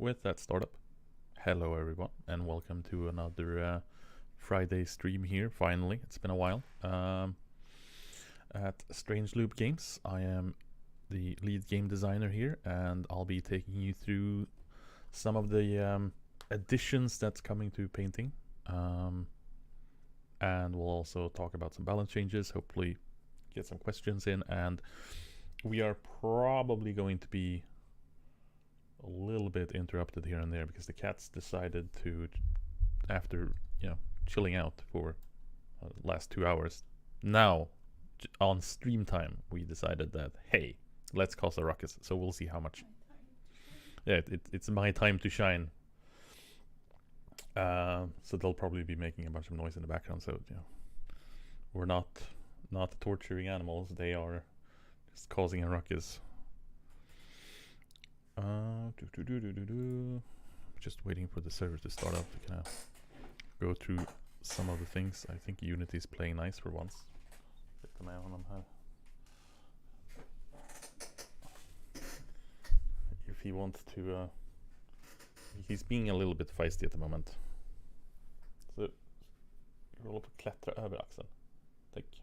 with that startup. Hello everyone and welcome to another Friday stream here. Finally, it's been a while. At Strange Loop Games, I am the lead game designer here, and I'll be taking you through some of the additions that's coming to painting. And we'll also talk about some balance changes, hopefully get some questions in, and we are probably going to be a little bit interrupted here and there because the cats decided to, after chilling out for the last 2 hours, now on stream time we decided that, hey, let's cause a ruckus. So we'll see how much. Yeah, it's my time to shine. So they'll probably be making a bunch of noise in the background. So we're not torturing animals; they are just causing a ruckus. Just waiting for the server to start up to kind of go through some of the things. I think Unity is playing nice for once. Get the man on them här. If he wants to, he's being a little bit feisty at the moment. Så jag håller på att klättra över axeln. Tack.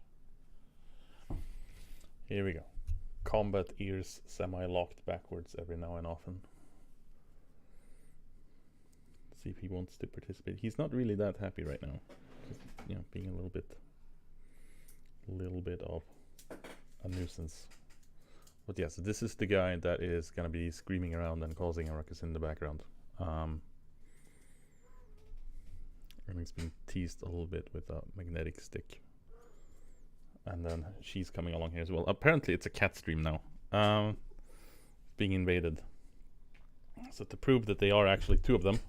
Here we go. Combat ears semi-locked backwards every now and often. See if he wants to participate. He's not really that happy right now. Just, being a little bit of a nuisance. But yes, this is the guy that is gonna be screaming around and causing a ruckus in the background. And he's being teased a little bit with a magnetic stick. And then she's coming along here as well. Apparently it's a cat stream now. Being invaded. So to prove that they are actually two of them.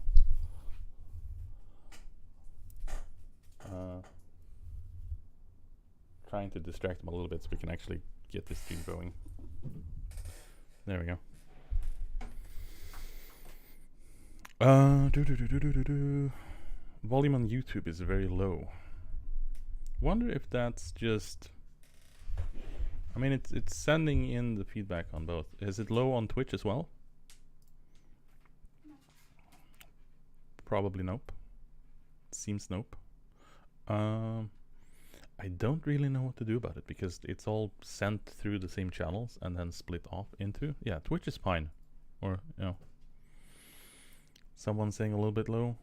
Trying to distract them a little bit so we can actually get this stream going. There we go. Volume on YouTube is very low. Wonder if that's just, I mean, it's sending in the feedback on both. Is it low on Twitch as well? Probably nope. Seems nope. I don't really know what to do about it because it's all sent through the same channels and then split off into. Yeah, Twitch is fine. Or, someone saying a little bit low.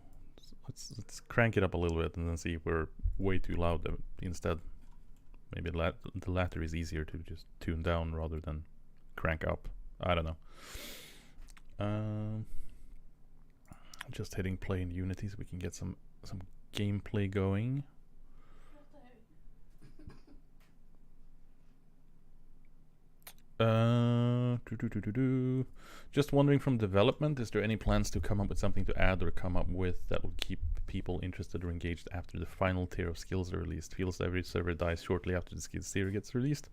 Let's crank it up a little bit and then see if we're way too loud instead. Maybe the latter is easier to just tune down rather than crank up. I don't know. Just hitting play in Unity so we can get some gameplay going. Just wondering from development, is there any plans to come up with something to add or come up with that will keep people interested or engaged after the final tier of skills are released? Feels every server dies shortly after the skills tier gets released.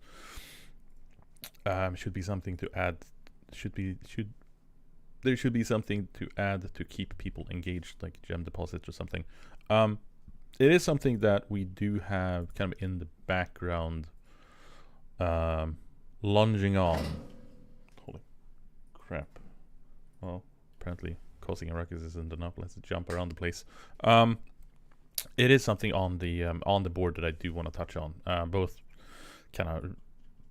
Should be something to add. There should be something to add to keep people engaged, like gem deposits or something. It is something that we do have kind of in the background, lunging on. Holy crap. Well, apparently causing a ruckus isn't enough. Let's jump around the place. It is something on the board that I do want to touch on. Both kind of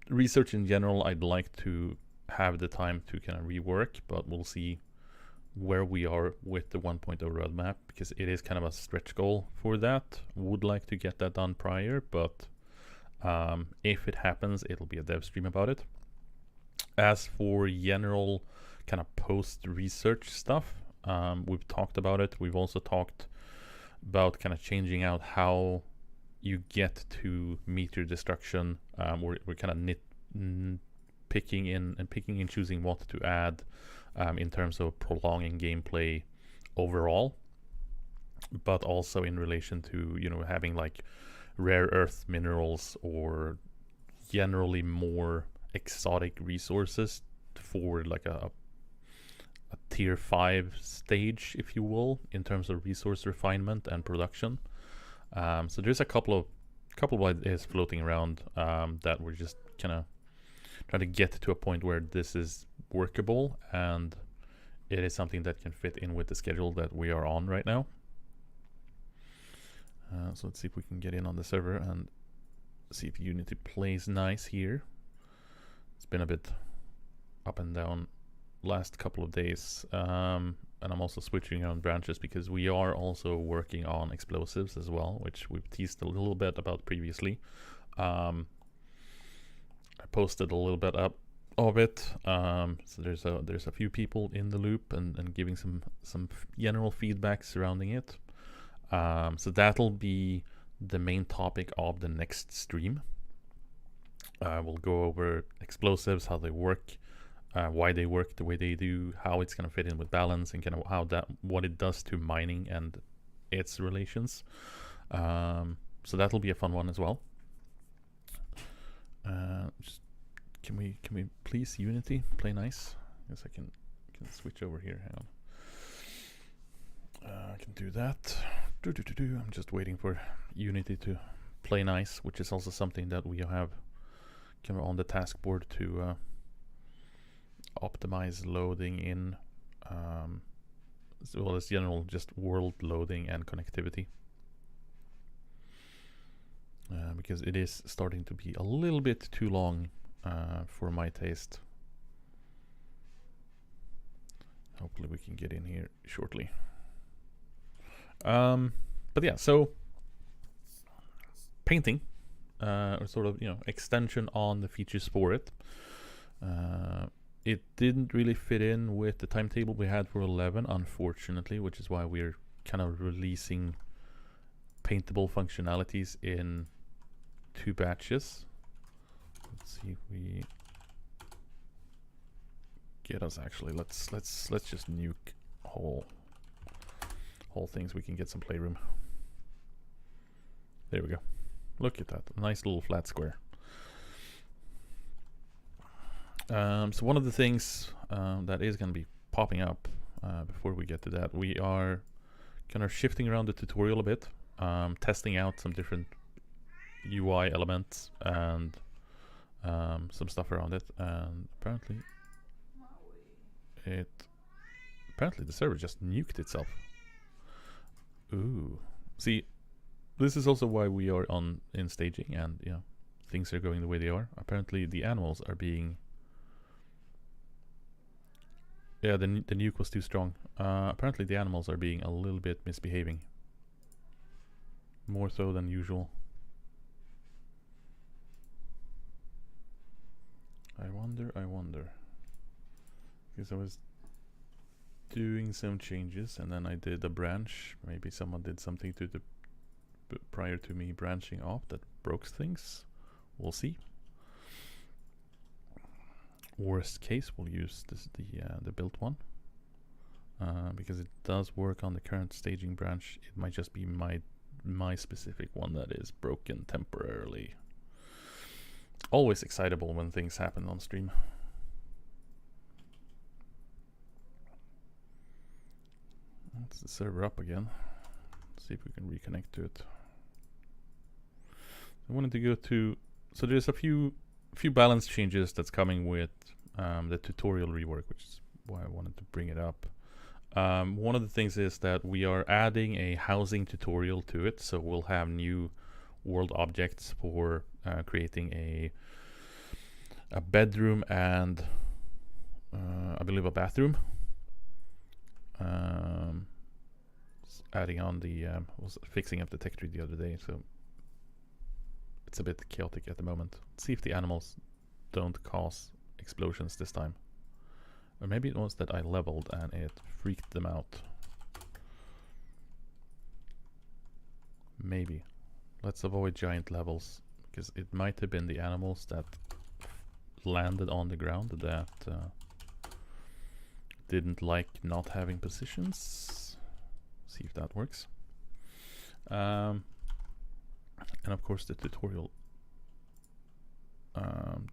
research in general, I'd like to have the time to kind of rework, but we'll see where we are with the 1.0 roadmap, because it is kind of a stretch goal for that. Would like to get that done prior, but if it happens, it'll be a dev stream about it. As for general kind of post-research stuff, we've talked about it. We've also talked about kind of changing out how you get to meteor destruction. We're kind of picking and choosing what to add in terms of prolonging gameplay overall, but also in relation to having like rare earth minerals or generally more exotic resources for like a tier 5 stage, if you will, in terms of resource refinement and production. So there's a couple of ideas floating around that we're just kind of trying to get to a point where this is workable and it is something that can fit in with the schedule that we are on right now. So let's see if we can get in on the server and see if Unity plays nice here. It's been a bit up and down last couple of days, and I'm also switching around branches because we are also working on explosives as well, which we've teased a little bit about previously. I posted a little bit up of it, so there's a few people in the loop and giving some general feedback surrounding it. So that'll be the main topic of the next stream. We'll go over explosives, how they work, why they work the way they do, how it's going to fit in with balance, and kind of what it does to mining and its relations. So that'll be a fun one as well. Can we please Unity play nice? I guess I can switch over here. Hang on. I can do that. I'm just waiting for Unity to play nice, which is also something that we have kind of on the task board to optimize loading in, as well as general just world loading and connectivity, because it is starting to be a little bit too long for my taste. Hopefully we can get in here shortly. But yeah, so painting, or sort of, extension on the features for it. It didn't really fit in with the timetable we had for 11, unfortunately, which is why we're kind of releasing paintable functionalities in 2 batches. Let's see if we get us actually. Let's just nuke whole things. We can get some playroom. There we go. Look at that, a nice little flat square. So one of the things that is going to be popping up before we get to that, we are kind of shifting around the tutorial a bit, testing out some different UI elements and some stuff around it, and apparently the server just nuked itself. Ooh. See, this is also why we are in staging, and things are going the way they are. Apparently the animals are being the nuke was too strong. Apparently the animals are being a little bit misbehaving, more so than usual. I wonder, because I was doing some changes and then I did a branch. Maybe someone did something to the prior to me branching off that broke things. We'll see. Worst case, we'll use the built one, because it does work on the current staging branch. It might just be my specific one that is broken temporarily. Always excitable when things happen on stream. Let's the server up again. See if we can reconnect to it. I wanted to go to, so there's a few balance changes that's coming with the tutorial rework, which is why I wanted to bring it up. One of the things is that we are adding a housing tutorial to it, so we'll have new world objects for creating a bedroom and I believe a bathroom. Adding on the was fixing up the tech tree the other day, so it's a bit chaotic at the moment. Let's see if the animals don't cause explosions this time, or maybe it was that I leveled and it freaked them out. Maybe. Let's avoid giant levels, because it might have been the animals that landed on the ground that didn't like not having positions. See if that works. And of course the tutorial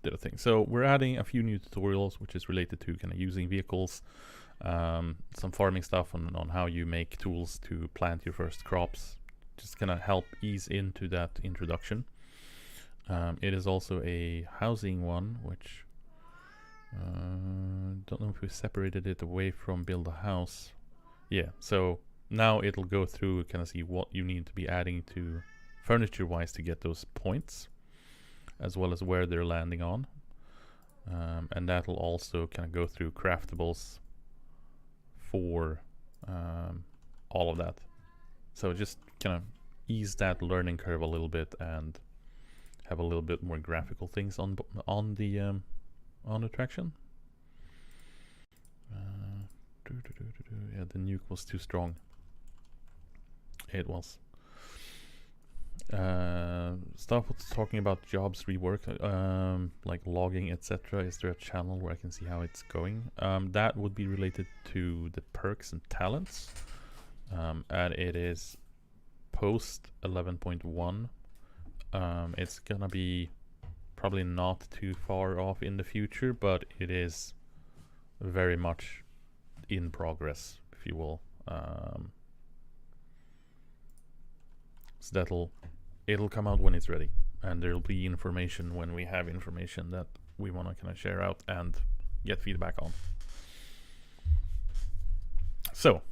did a thing. So we're adding a few new tutorials which is related to kind of using vehicles, some farming stuff on how you make tools to plant your first crops, just kind of help ease into that introduction. It is also a housing one, which Don't know if we separated it away from build a house. Yeah, so now it'll go through, kind of see what you need to be adding to furniture wise to get those points, as well as where they're landing on. And that'll also kind of go through craftables for all of that. So just kind of ease that learning curve a little bit and have a little bit more graphical things on the traction. Yeah, the nuke was too strong. It was. Stuff was talking about jobs rework, like logging, etc. Is there a channel where I can see how it's going? That would be related to the perks and talents, and it is post 11.1. It's gonna be probably not too far off in the future, but it is very much in progress, if you will. So it'll come out when it's ready, and there'll be information when we have information that we want to kind of share out and get feedback on. So,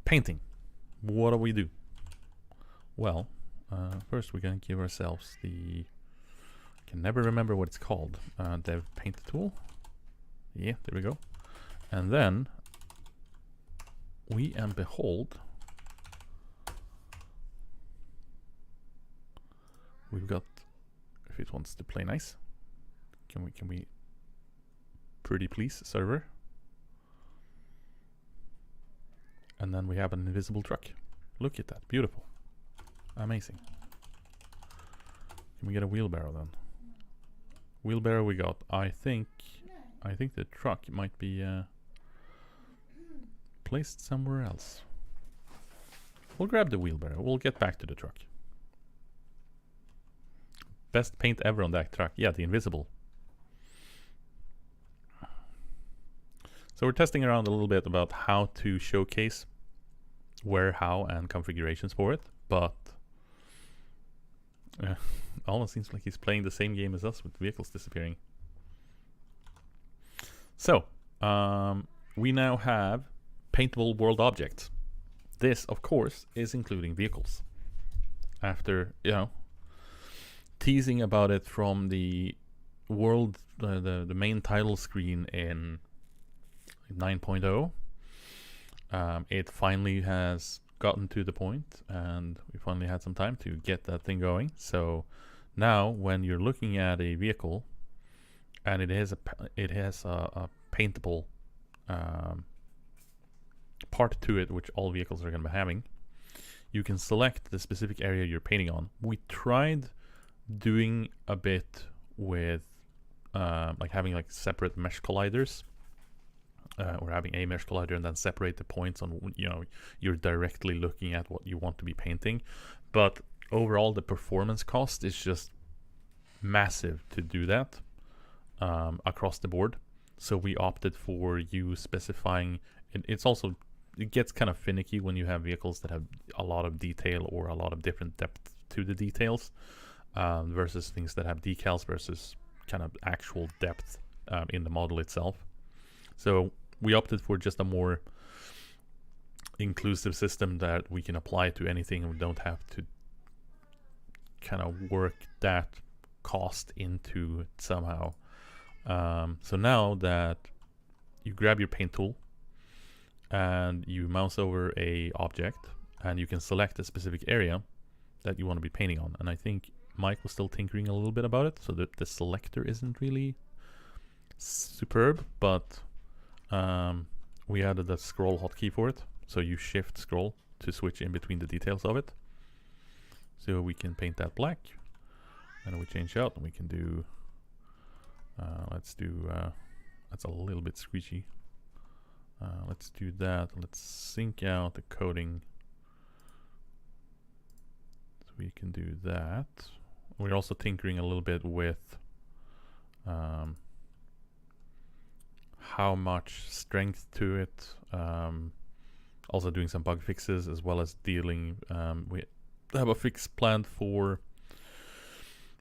painting. What do we do? Well, first we're gonna give ourselves the, I can never remember what it's called, dev paint tool. Yeah, there we go. And then we and behold, we've got, if it wants to play nice, can we pretty please server, and then we have an invisible truck. Look at that, beautiful, amazing. Can we get a wheelbarrow then? Wheelbarrow we got. I think the truck might be placed somewhere else. We'll grab the wheelbarrow. We'll get back to the truck. Best paint ever on that truck. Yeah, the invisible. So we're testing around a little bit about how to showcase where, how, and configurations for it. But almost seems like he's playing the same game as us with vehicles disappearing. So we now have paintable world objects. This, of course, is including vehicles. After, teasing about it from the world, the main title screen in 9.0, it finally has gotten to the point, and we finally had some time to get that thing going. So now, when you're looking at a vehicle, and it has a paintable part to it, which all vehicles are going to be having, you can select the specific area you're painting on. We tried doing a bit with like having like separate mesh colliders, or having a mesh collider and then separate the points on, you're directly looking at what you want to be painting. But overall, the performance cost is just massive to do that across the board. So we opted for you specifying it gets kind of finicky when you have vehicles that have a lot of detail or a lot of different depth to the details, versus things that have decals versus kind of actual depth in the model itself. So we opted for just a more inclusive system that we can apply to anything, and we don't have to kind of work that cost into it somehow. So now that you grab your paint tool and you mouse over a object, and you can select a specific area that you want to be painting on. And I think Mike was still tinkering a little bit about it, so that the selector isn't really superb, but we added the scroll hotkey for it. So you shift scroll to switch in between the details of it. So we can paint that black, and we change out, and we can do, let's do, that's a little bit screechy. Let's do that. Let's sync out the coding. So we can do that. We're also tinkering a little bit with how much strength to it. Also doing some bug fixes, as well as dealing. We have a fix planned for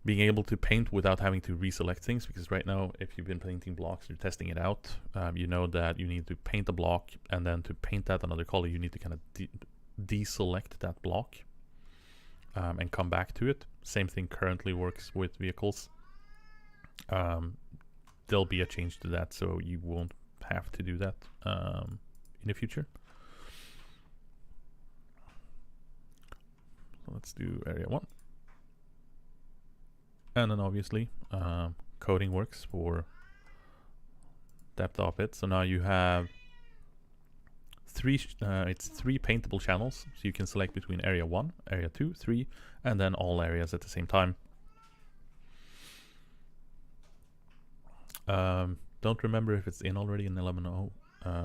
being able to paint without having to reselect things, because right now, if you've been painting blocks, you're testing it out, you know that you need to paint a block, and then to paint that another color, you need to kind of deselect that block and come back to it. Same thing currently works with vehicles. There'll be a change to that, so you won't have to do that in the future. So let's do area 1. And then obviously coding works for depth of it. So now you have it's 3 paintable channels, so you can select between area 1, area 2, 3, and then all areas at the same time. Don't remember if it's in already in 11.0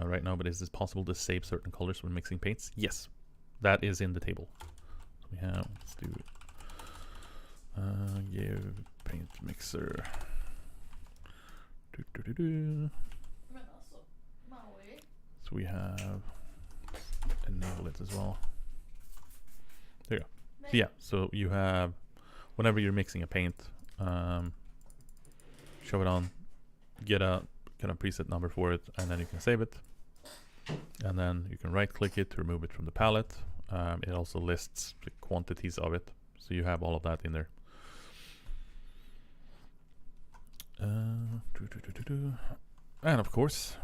right now, but is it possible to save certain colors when mixing paints? Yes, that is in the table. So we have, let's do give paint mixer. So we have enable it as well. There you go. So yeah, so you have, whenever you're mixing a paint, show it on, get a kind of preset number for it, and then you can save it. And then you can right click it to remove it from the palette. It also lists the quantities of it, so you have all of that in there. And of course,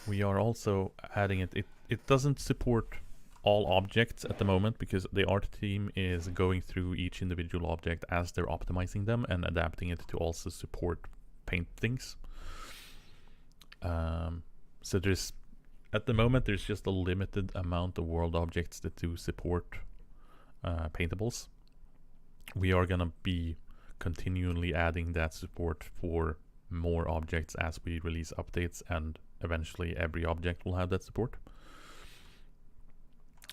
we are also adding it. It doesn't support all objects at the moment because the art team is going through each individual object as they're optimizing them and adapting it to also support paint things. So there's, at the moment, there's just a limited amount of world objects that do support paintables. We are gonna be continually adding that support for more objects as we release updates, and eventually every object will have that support.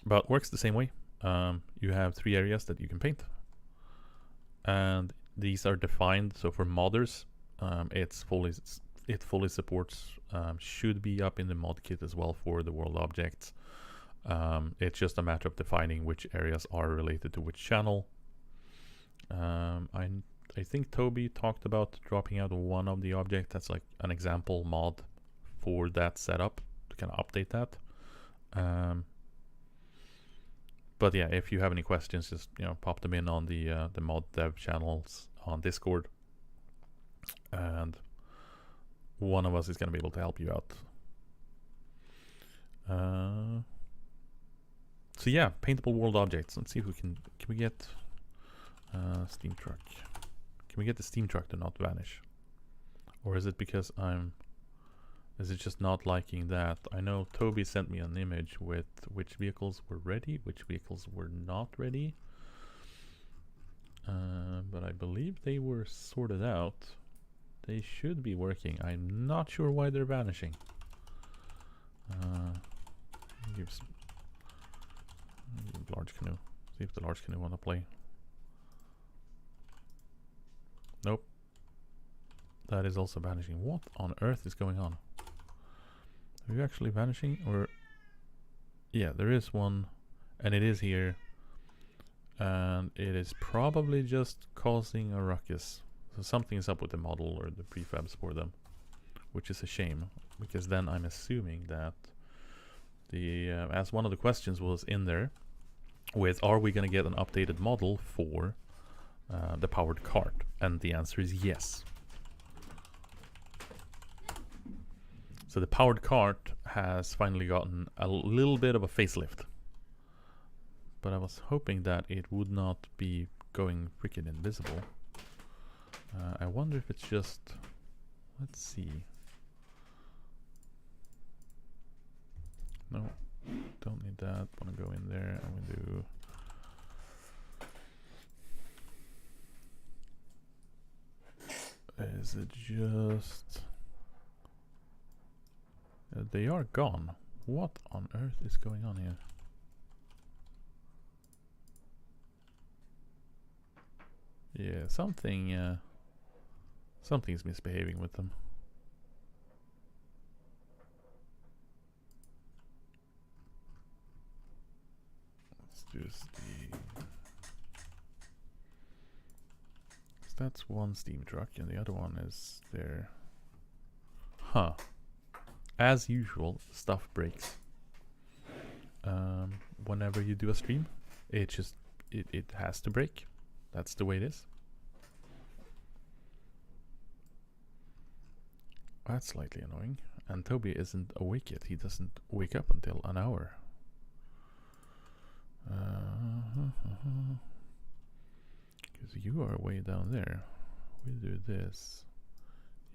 But works the same way. You have 3 areas that you can paint, and these are defined. So for modders, it fully supports, should be up in the mod kit as well for the world objects. It's just a matter of defining which areas are related to which channel. I think Toby talked about dropping out one of the objects that's like an example mod for that setup to kind of update that. But yeah, if you have any questions, just pop them in on the mod dev channels on Discord, and one of us is going to be able to help you out. So yeah, paintable world objects. Let's see if we can we get steam truck. Can we get the steam truck to not vanish? Or is it because is it just not liking that? I know Toby sent me an image with which vehicles were ready, which vehicles were not ready. But I believe they were sorted out. They should be working. I'm not sure why they're vanishing. Give large canoe. See if the large canoe want to play. Nope. That is also vanishing. What on earth is going on? Are you actually vanishing? Or yeah, there is one, and it is here, and it is probably just causing a ruckus. So something is up with the model or the prefabs for them, which is a shame, because then I'm assuming that the as one of the questions was in there with, are we going to get an updated model for the powered cart? And the answer is yes. So the powered cart has finally gotten a little bit of a facelift, but I was hoping that it would not be going freaking invisible. I wonder if it's just, let's see. No, don't need that. Want to go in there and we do. Is it just... they are gone. What on earth is going on here? Yeah, something's misbehaving with them. Let's just that's one steam truck, and the other one is there. Huh. As usual, stuff breaks. Whenever you do a stream, it just it has to break. That's the way it is. That's slightly annoying. And Toby isn't awake yet. He doesn't wake up until an hour. Because you are way down there. We do this.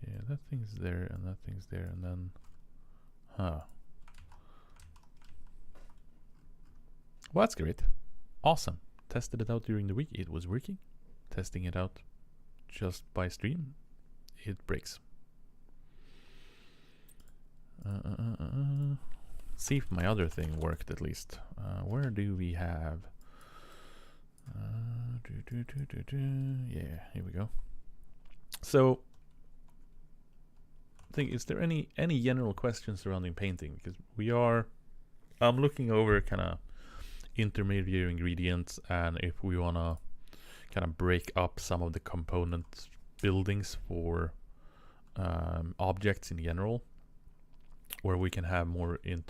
Yeah, that thing's there and that thing's there, and then... Huh. Well, that's great. Awesome. Tested it out during the week. It was working. Testing it out just by stream. It breaks. See if my other thing worked at least. Where do we have... yeah, here we go. So, is there any general questions surrounding painting? Because I'm looking over kind of intermediate ingredients, and if we want to kind of break up some of the component buildings for objects in general, where we can have more kind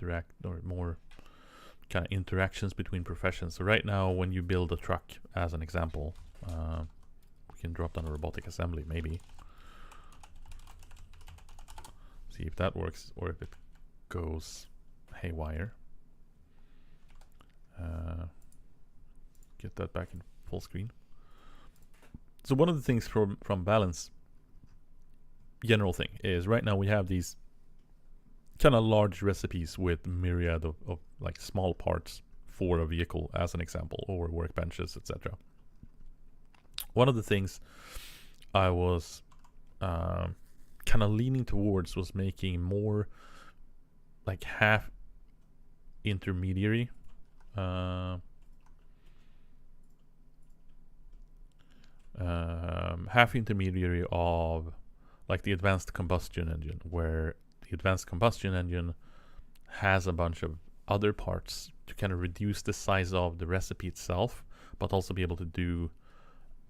of interactions between professions. So right now, when you build a truck, as an example, we can drop down a robotic assembly, maybe. See if that works, or if it goes haywire. Get that back in full screen. So one of the things from balance, general thing, is right now we have these kind of large recipes with myriad of like small parts for a vehicle, as an example, or workbenches, etc. One of the things I was kind of leaning towards was making more like half intermediary of like the advanced combustion engine, where the advanced combustion engine has a bunch of other parts to kind of reduce the size of the recipe itself, but also be able to do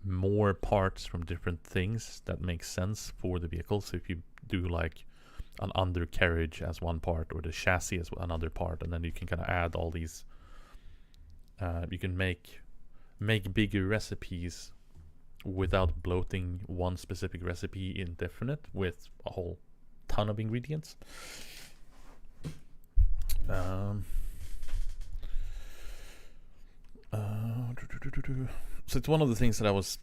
more parts from different things that make sense for the vehicle. So if you do like an undercarriage as one part, or the chassis as another part, and then you can kind of add all these, you can make bigger recipes without bloating one specific recipe indefinite with a whole ton of ingredients. So it's one of the things that I was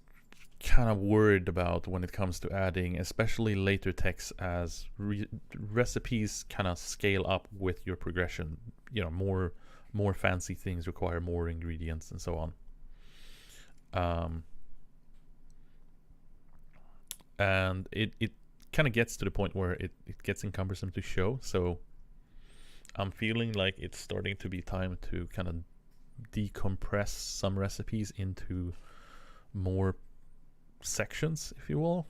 kind of worried about when it comes to adding, especially later text, as recipes kind of scale up with your progression. You know, more fancy things require more ingredients and so on. And it kind of gets to the point where it gets cumbersome to show. So I'm feeling like it's starting to be time to kind of decompress some recipes into more sections, if you will.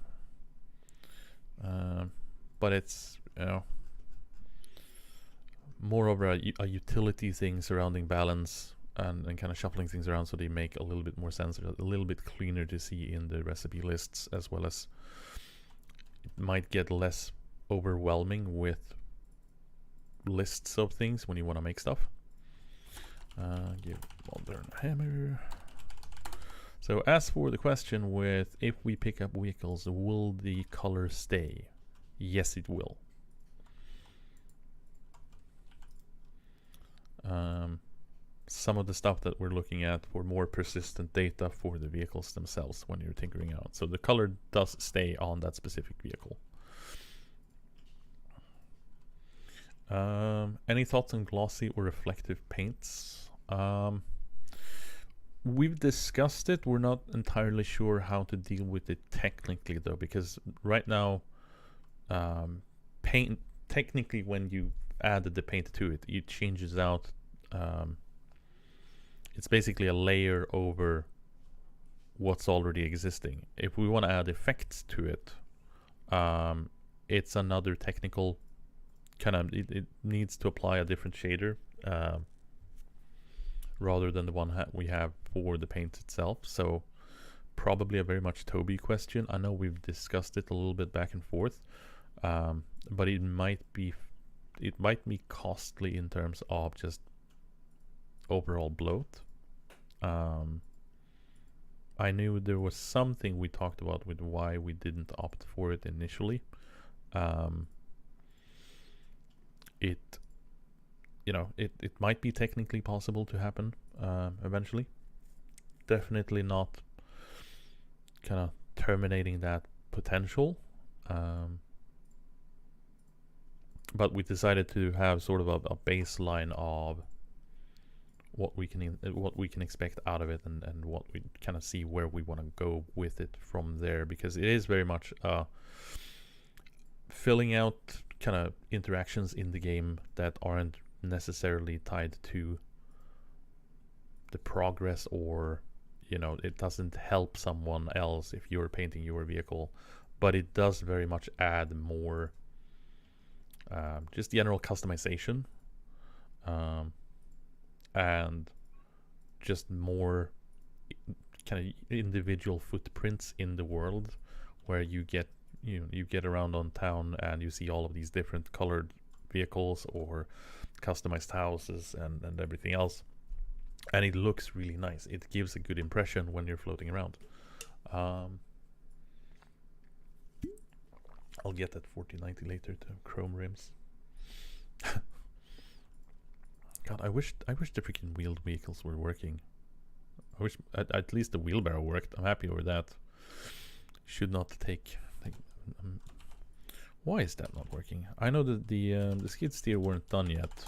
But it's, you know, more of a utility thing surrounding balance, and kind of shuffling things around so they make a little bit more sense, a little bit cleaner to see in the recipe lists, as well as it might get less overwhelming with lists of things when you want to make stuff. Give modern hammer. So as for the question with if we pick up vehicles, will the color stay? Yes, it will. Some of the stuff that we're looking at for more persistent data for the vehicles themselves when you're tinkering out. So the color does stay on that specific vehicle. Any thoughts on glossy or reflective paints? We've discussed it. We're not entirely sure how to deal with it technically, though, because right now, paint technically, when you added the paint to it, it changes out. It's basically a layer over what's already existing. If we want to add effects to it, it's another technical kind of, it needs to apply a different shader rather than the one we have for the paint itself. So probably a very much Toby question. I know we've discussed it a little bit back and forth, but it might be costly in terms of just overall bloat. I knew there was something we talked about with why we didn't opt for it initially. It might be technically possible to happen eventually. Definitely not kind of terminating that potential. But we decided to have sort of a baseline of what we can expect out of it, and what we kind of see where we want to go with it from there, because it is very much filling out kind of interactions in the game that aren't necessarily tied to the progress, or it doesn't help someone else if you're painting your vehicle, but it does very much add more just general customization, and just more kind of individual footprints in the world, where you get around on town and you see all of these different colored vehicles or customized houses and everything else, and it looks really nice. It gives a good impression when you're floating around. I'll get that 4090 later to chrome rims. God, I wish the freaking wheeled vehicles were working. I wish at least the wheelbarrow worked. I'm happy over that. Should not take. Why is that not working? I know that the skid steer weren't done yet,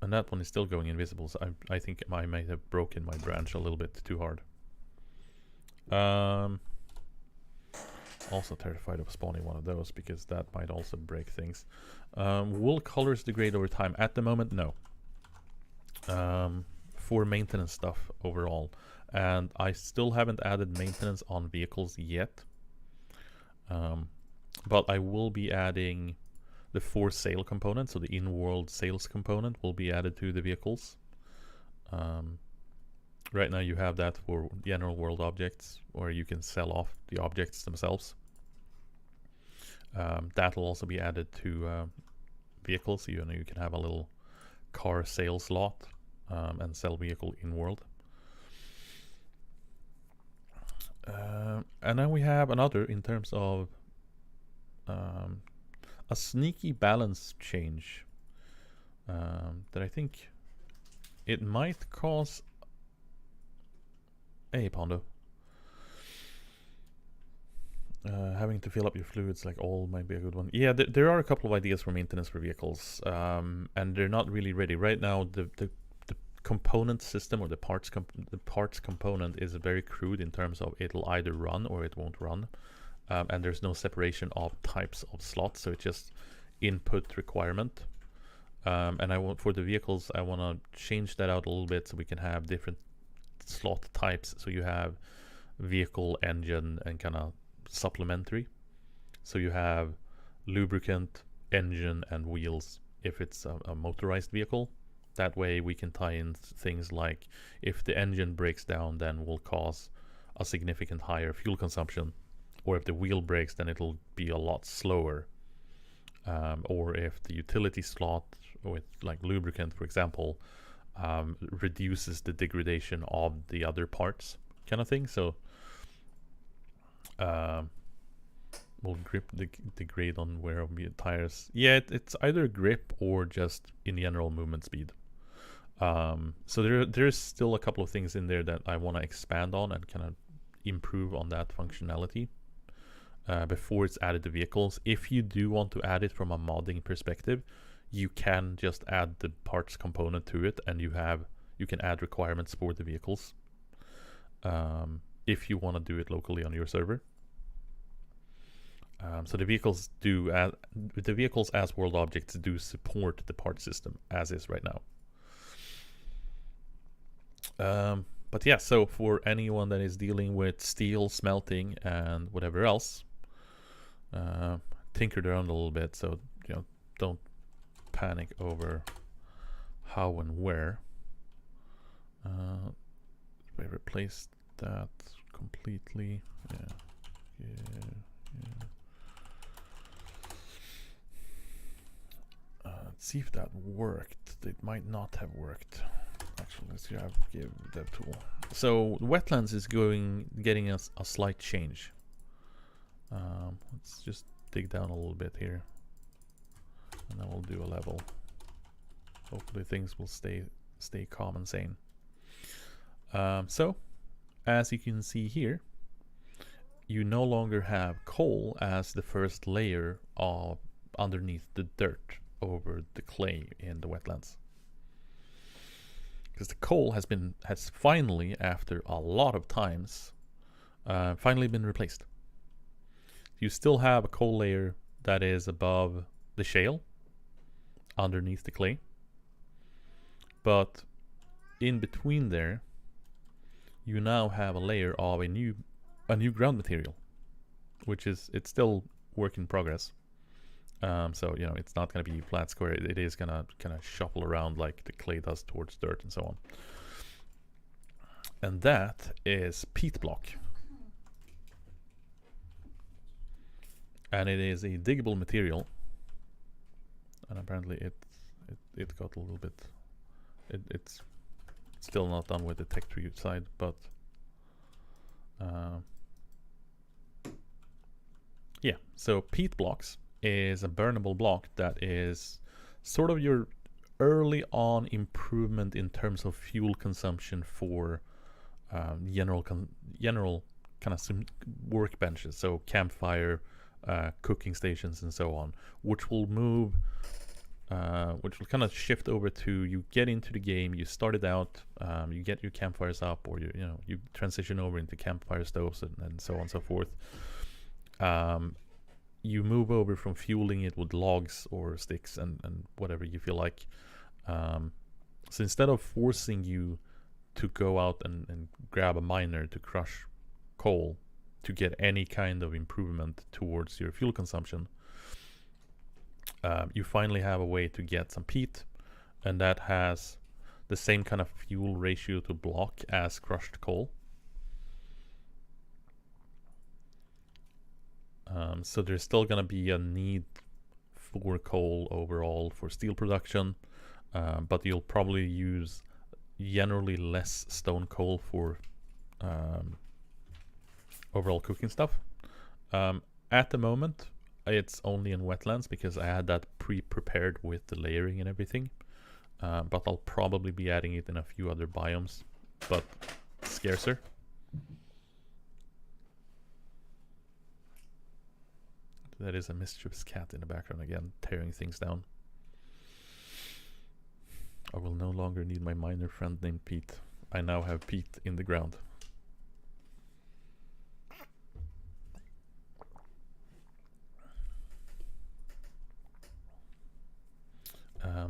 and that one is still going invisible. So I think I might have broken my branch a little bit too hard. Also terrified of spawning one of those, because that might also break things. Will colors degrade over time? At the moment, no. For maintenance stuff overall. And I still haven't added maintenance on vehicles yet. But I will be adding the for sale component, so the in-world sales component will be added to the vehicles. Right now you have that for general world objects, where you can sell off the objects themselves. That will also be added to vehicles, so you can have a little car sales lot and sell vehicle in world. And then we have another in terms of a sneaky balance change that I think it might cause. Hey, Pondo. Having to fill up your fluids like all might be a good one. Yeah, there are a couple of ideas for maintenance for vehicles, and they're not really ready right now. The component system, or the parts component, is very crude in terms of it'll either run or it won't run, and there's no separation of types of slots, so it's just input requirement. And for the vehicles, I want to change that out a little bit so we can have different slot types. So you have vehicle, engine, and kind of supplementary. So you have lubricant, engine, and wheels if it's a motorized vehicle. That way we can tie in things like, if the engine breaks down, then will cause a significant higher fuel consumption, or if the wheel breaks, then it'll be a lot slower, or if the utility slot with like lubricant, for example, reduces the degradation of the other parts, kind of thing. So will grip degrade on wear of tires. Yeah, it's either grip or just in general movement speed. So there's still a couple of things in there that I want to expand on and kind of improve on that functionality before it's added to vehicles. If you do want to add it from a modding perspective, you can just add the parts component to it, and you can add requirements for the vehicles if you want to do it locally on your server. So the vehicles as world objects do support the part system as is right now. But yeah, so for anyone that is dealing with steel, smelting, and whatever else, tinkered around a little bit, so don't panic over how and where. I replaced that completely. Yeah. Let's see if that worked. It might not have worked. Actually, let's give dev tool. So wetlands is getting us a slight change. Let's just dig down a little bit here, and then we'll do a level. Hopefully things will stay calm and sane. So, as you can see here, you no longer have coal as the first layer of underneath the dirt over the clay in the wetlands. Because the coal has finally, after a lot of times, finally been replaced. You still have a coal layer that is above the shale, underneath the clay, but in between there, you now have a layer of a new ground material, which is, it's still work in progress. So, you know, it's not going to be flat square. It is going to kind of shuffle around like the clay does towards dirt and so on. And that is peat block. And it is a diggable material. And apparently it got a little bit... It's still not done with the tech tree side, but... yeah, so peat blocks is a burnable block that is sort of your early on improvement in terms of fuel consumption for general kind of workbenches, so campfire, cooking stations and so on, which will move, which will kind of shift over to, you get into the game, you start it out, you get your campfires up, or you transition over into campfire stoves and so on and so forth. You move over from fueling it with logs or sticks and whatever you feel like. So instead of forcing you to go out and grab a miner to crush coal to get any kind of improvement towards your fuel consumption, you finally have a way to get some peat, and that has the same kind of fuel ratio to block as crushed coal. So there's still going to be a need for coal overall for steel production, but you'll probably use generally less stone coal for overall cooking stuff. At the moment, it's only in wetlands because I had that pre-prepared with the layering and everything, but I'll probably be adding it in a few other biomes, but scarcer. That is a mischievous cat in the background again, tearing things down. I will no longer need my miner friend named Peat. I now have peat in the ground.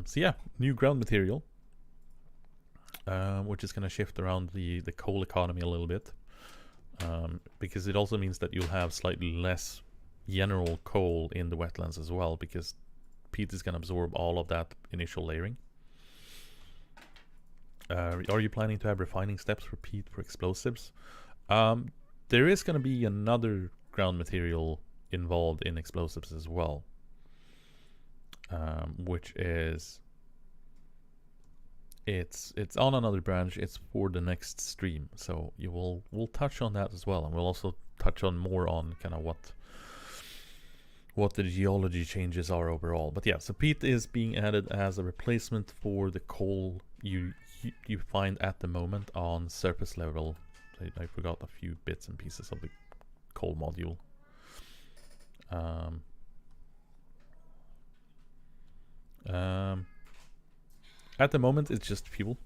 So yeah, new ground material, which is going to shift around the coal economy a little bit, because it also means that you'll have slightly less general coal in the wetlands as well, because peat is going to absorb all of that initial layering. Are you planning to have refining steps for peat for explosives? There is going to be another ground material involved in explosives as well, which is it's on another branch. It's for the next stream, so we'll touch on that as well, and we'll also touch on more on kind of what the geology changes are overall. But yeah, so peat is being added as a replacement for the coal you find at the moment on surface level. I forgot a few bits and pieces of the coal module. At the moment it's just fuel,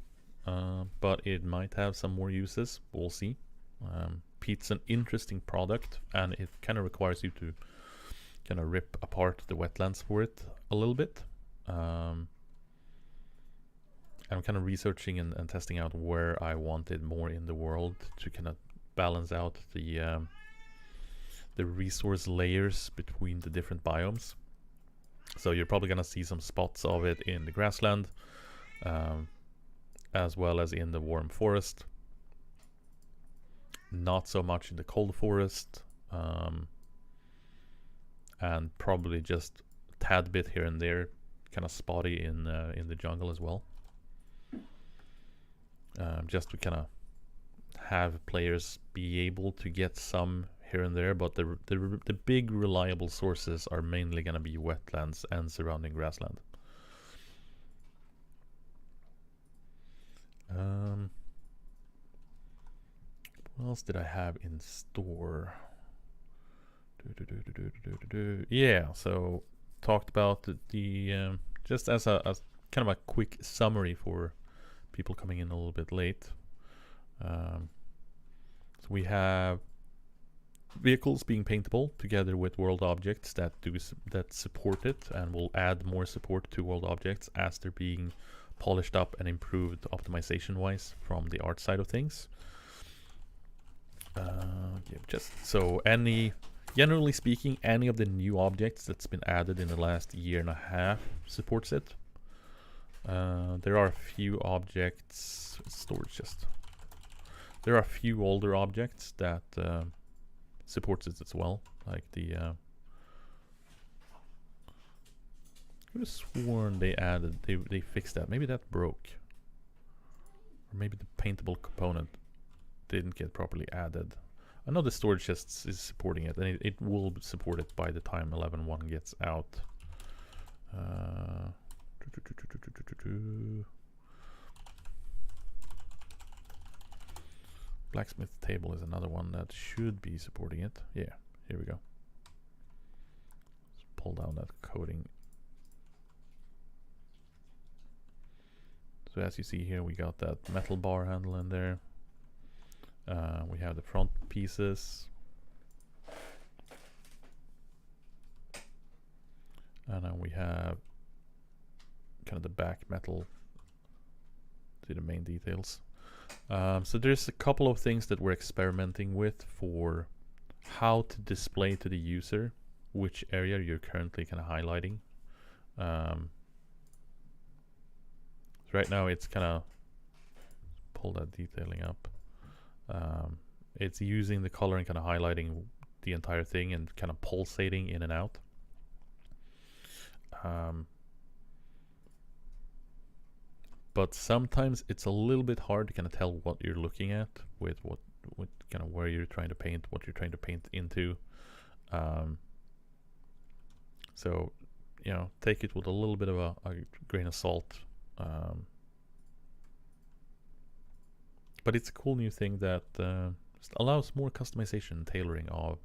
but it might have some more uses. We'll see. Peat's an interesting product, and it kind of requires you to kind of rip apart the wetlands for it a little bit. I'm kind of researching and testing out where I want it more in the world to kind of balance out the resource layers between the different biomes. So you're probably gonna see some spots of it in the grassland, as well as in the warm forest. not so much in the cold forest, and probably just a tad bit here and there, kind of spotty in the jungle as well. Just to kind of have players be able to get some here and there, but the big reliable sources are mainly going to be wetlands and surrounding grassland. What else did I have in store? Yeah, so talked about the just as a kind of a quick summary for people coming in a little bit late. So we have vehicles being paintable together with world objects that support it and will add more support to world objects as they're being polished up and improved optimization wise from the art side of things. Yeah, just so generally speaking, any of the new objects that's been added in the last year and a half supports it. There are a few objects, storage chest. There are a few older objects that supports it as well, like the I could have sworn they added, they fixed that. Maybe that broke, or maybe the paintable component didn't get properly added. I know the storage chests is supporting it, and it will support it by the time 11.1 gets out. Blacksmith table is another one that should be supporting it. Yeah, here we go. Let's pull down that coating. So as you see here, we got that metal bar handle in there. We have the front pieces. And then we have kind of the back metal to the main details. So there's a couple of things that we're experimenting with for how to display to the user which area you're currently kind of highlighting. So right now it's kind of, pull that detailing up. It's using the color and kind of highlighting the entire thing and kind of pulsating in and out. But sometimes it's a little bit hard to kind of tell what you're looking at with what kind of where you're trying to paint, what you're trying to paint into. So, you know, take it with a little bit of a grain of salt. But it's a cool new thing that allows more customization and tailoring of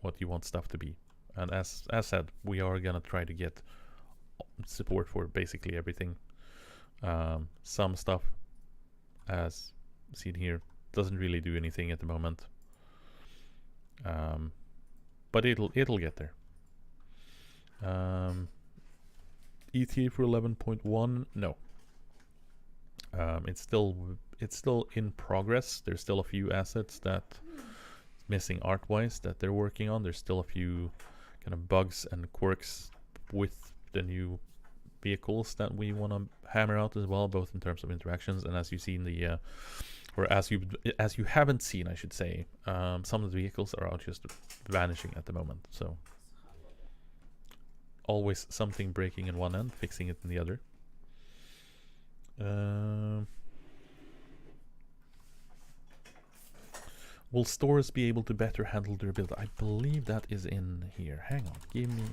what you want stuff to be. And as said, we are gonna try to get support for basically everything. Some stuff, as seen here, doesn't really do anything at the moment, but it'll get there. ETA for 11.1, no. It's still in progress. There's still a few assets that missing art-wise that they're working on. There's still a few kind of bugs and quirks with the new vehicles that we want to hammer out as well, both in terms of interactions and as you see in the or as you haven't seen, I should say, some of the vehicles are just vanishing at the moment. So always something breaking in one end, fixing it in the other. Will stores be able to better handle durability? I believe that is in here. Hang on, give me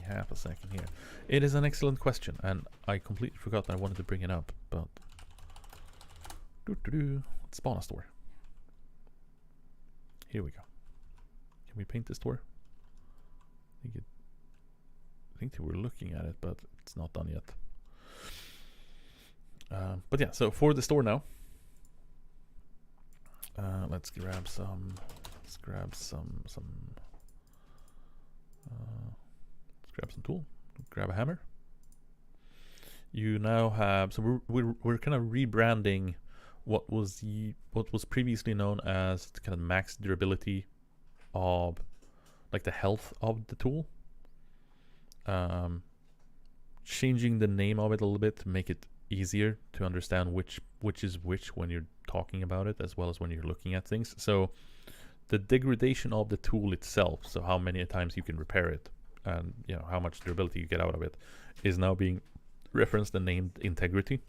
half a second here. It is an excellent question, and I completely forgot that I wanted to bring it up. But let's spawn a store. Here we go. Can we paint this store? I think they were looking at it, but it's not done yet. But yeah, so for the store now. Let's grab some. Let's grab some tool. Grab a hammer. You now have, so we're kind of rebranding what was previously known as the kind of max durability of like the health of the tool. Changing the name of it a little bit to make it easier to understand which is which when you're talking about it as well as when you're looking at things. So the degradation of the tool itself, so how many times you can repair it and how much durability you get out of it, is now being referenced and named integrity.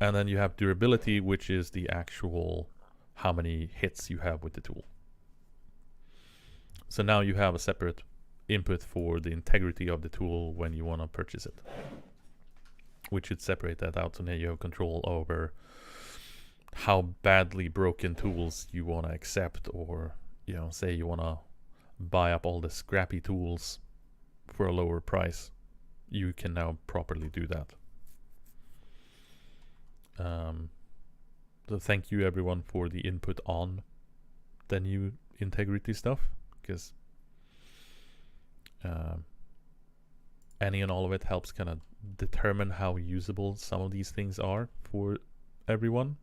And then you have durability, which is the actual how many hits you have with the tool. So now you have a separate input for the integrity of the tool when you want to purchase it, which should separate that out, so now you have control over how badly broken tools you want to accept, or say you want to buy up all the scrappy tools for a lower price. You can now properly do that. So thank you everyone for the input on the new integrity stuff, because any and all of it helps kind of determine how usable some of these things are for everyone.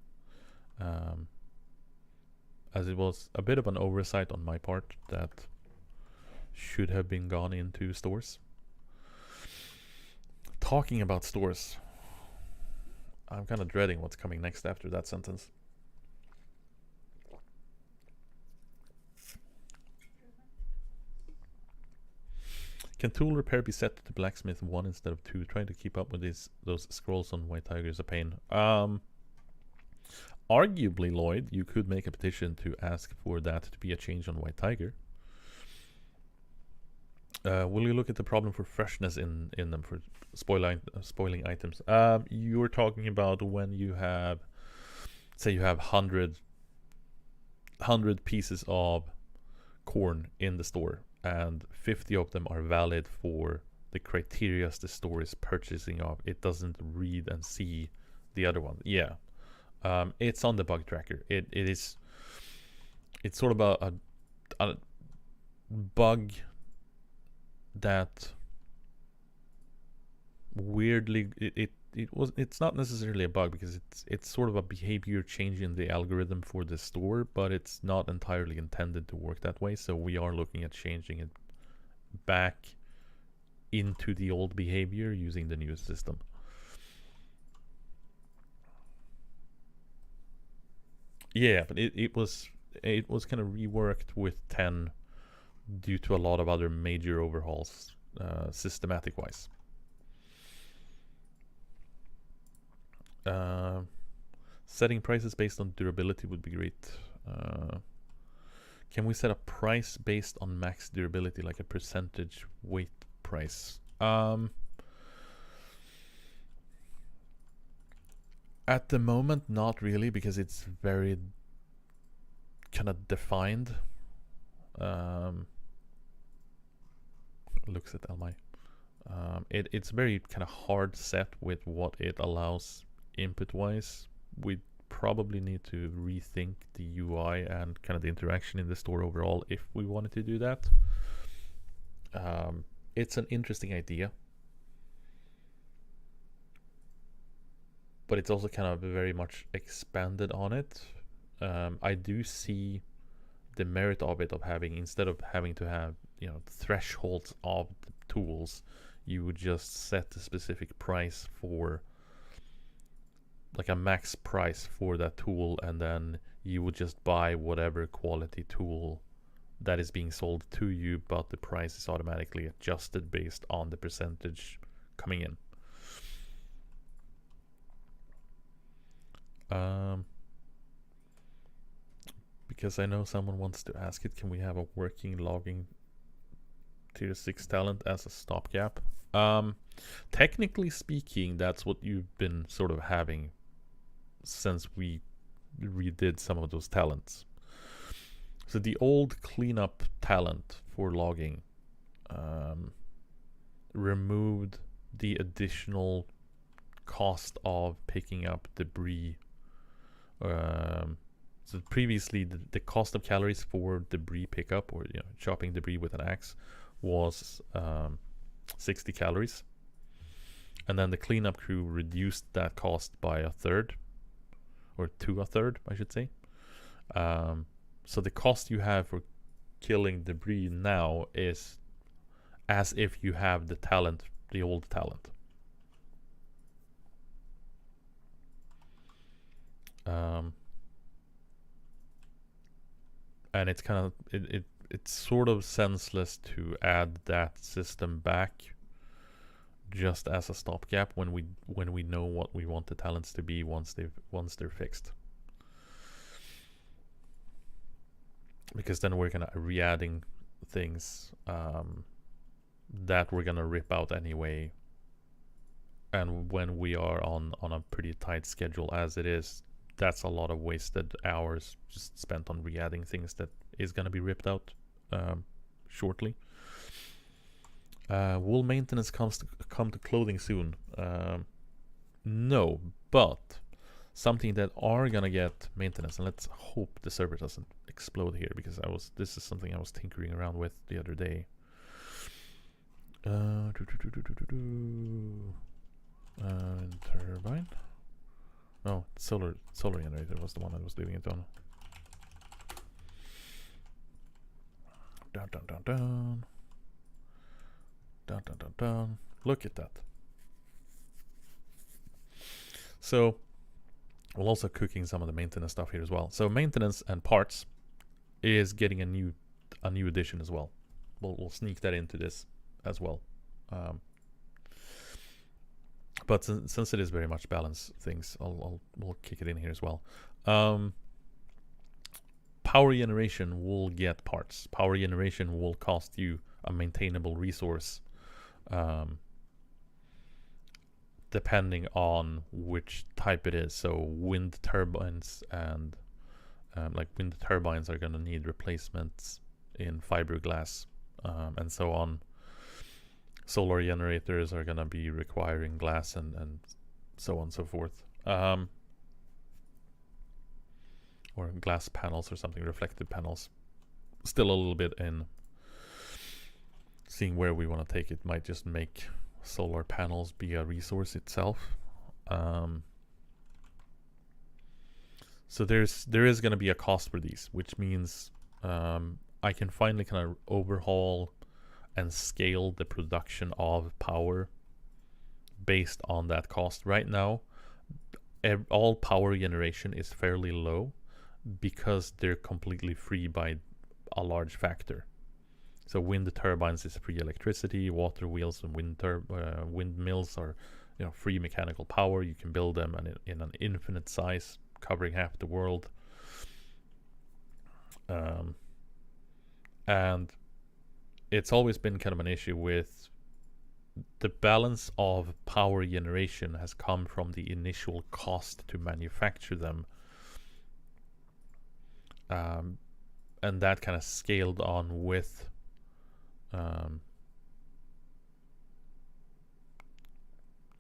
As it was a bit of an oversight on my part that should have been gone into stores. Talking about stores, I'm kind of dreading what's coming next after that sentence. Can tool repair be set to blacksmith 1 instead of 2? Trying to keep up with those scrolls on White Tiger is a pain. Arguably, Lloyd, you could make a petition to ask for that to be a change on White Tiger. Will you look at the problem for freshness in them for spoiling items? You're talking about when you have, say you have 100 pieces of corn in the store, and 50 of them are valid for the criteria the store is purchasing of. It doesn't read and see the other one. Yeah. It's on the bug tracker. It's sort of a bug that weirdly it's not necessarily a bug, because it's sort of a behavior change in the algorithm for the store, but it's not entirely intended to work that way. So we are looking at changing it back into the old behavior using the new system. Yeah, but it was kind of reworked with 10 due to a lot of other major overhauls, systematic wise. Setting prices based on durability would be great. Can we set a price based on max durability, like a percentage weight price? At the moment, not really, because it's very kind of defined. Looks at Elmai. It's very kind of hard set with what it allows input-wise. We probably need to rethink the UI and kind of the interaction in the store overall if we wanted to do that. It's an interesting idea, but it's also kind of very much expanded on it. I do see the merit of it, of having, instead of having to have thresholds of the tools, you would just set a specific price for, like a max price for that tool, and then you would just buy whatever quality tool that is being sold to you, but the price is automatically adjusted based on the percentage coming in. Because I know someone wants to ask it, can we have a working logging tier 6 talent as a stopgap? Technically speaking, that's what you've been sort of having since we redid some of those talents. So the old cleanup talent for logging removed the additional cost of picking up debris. So previously the cost of calories for debris pickup, or chopping debris with an axe, was 60 calories, and then the cleanup crew reduced that cost by a third, or to a third, I should say. So the cost you have for killing debris now is as if you have the talent, the old talent. and it's kind of it's sort of senseless to add that system back just as a stopgap when we know what we want the talents to be once they're fixed. Because then we're gonna re-adding things that we're gonna rip out anyway, and when we are on a pretty tight schedule as it is, that's a lot of wasted hours just spent on re-adding things that is gonna be ripped out shortly. Will maintenance come to clothing soon? No, but something that are gonna get maintenance, and let's hope the server doesn't explode here, because this is something I was tinkering around with the other day. Turbine. Oh, solar generator was the one I was leaving it on. Down. Look at that. So we're also cooking some of the maintenance stuff here as well. So maintenance and parts is getting a new addition as well. We'll sneak that into this as well. But since it is very much balance things, we'll kick it in here as well. Power generation will get parts. Power generation will cost you a maintainable resource, depending on which type it is. So wind turbines and like wind turbines are going to need replacements in fiberglass, and so on. Solar generators are going to be requiring glass and so on and so forth. Or glass panels or something, reflective panels. Still a little bit in seeing where we want to take it. Might just make solar panels be a resource itself. So there is going to be a cost for these, which means I can finally kind of overhaul and scale the production of power based on that cost. Right now, all power generation is fairly low because they're completely free by a large factor. So wind turbines is free electricity, water wheels and windmills are free mechanical power. You can build them in an infinite size, covering half the world. And it's always been kind of an issue with the balance of power generation has come from the initial cost to manufacture them. And that kind of scaled on with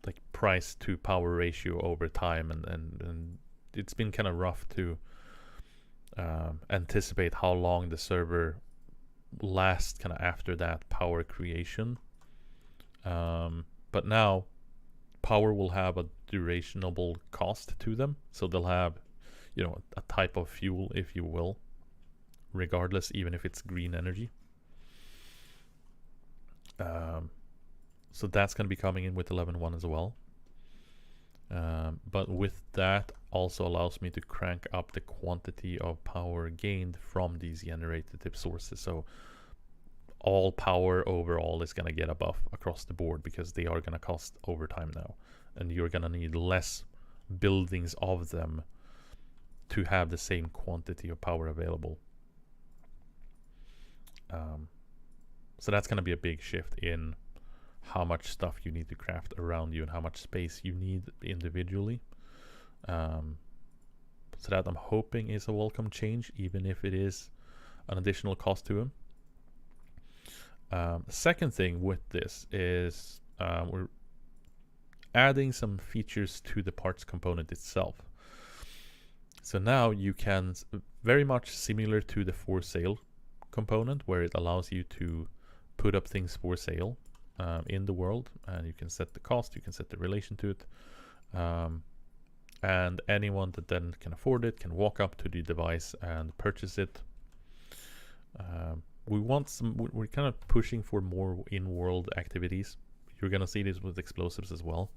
like price to power ratio over time, and it's been kind of rough to anticipate how long the server lasts kind of after that power creation. But now power will have a durationable cost to them, so they'll have a type of fuel, if you will, regardless, even if it's green energy. So that's going to be coming in with 11.1 as well. But with that also allows me to crank up the quantity of power gained from these generative sources. So all power overall is going to get a buff across the board because they are going to cost overtime now, and you're going to need less buildings of them to have the same quantity of power available. So that's going to be a big shift in how much stuff you need to craft around you and how much space you need individually. So that I'm hoping is a welcome change, even if it is an additional cost to them. The second thing with this is we're adding some features to the parts component itself. So now you can, very much similar to the for sale component, where it allows you to put up things for sale in the world, and you can set the cost, you can set the relation to it, and anyone that then can afford it can walk up to the device and purchase it. We're kind of pushing for more in-world activities. You're gonna see this with explosives as well,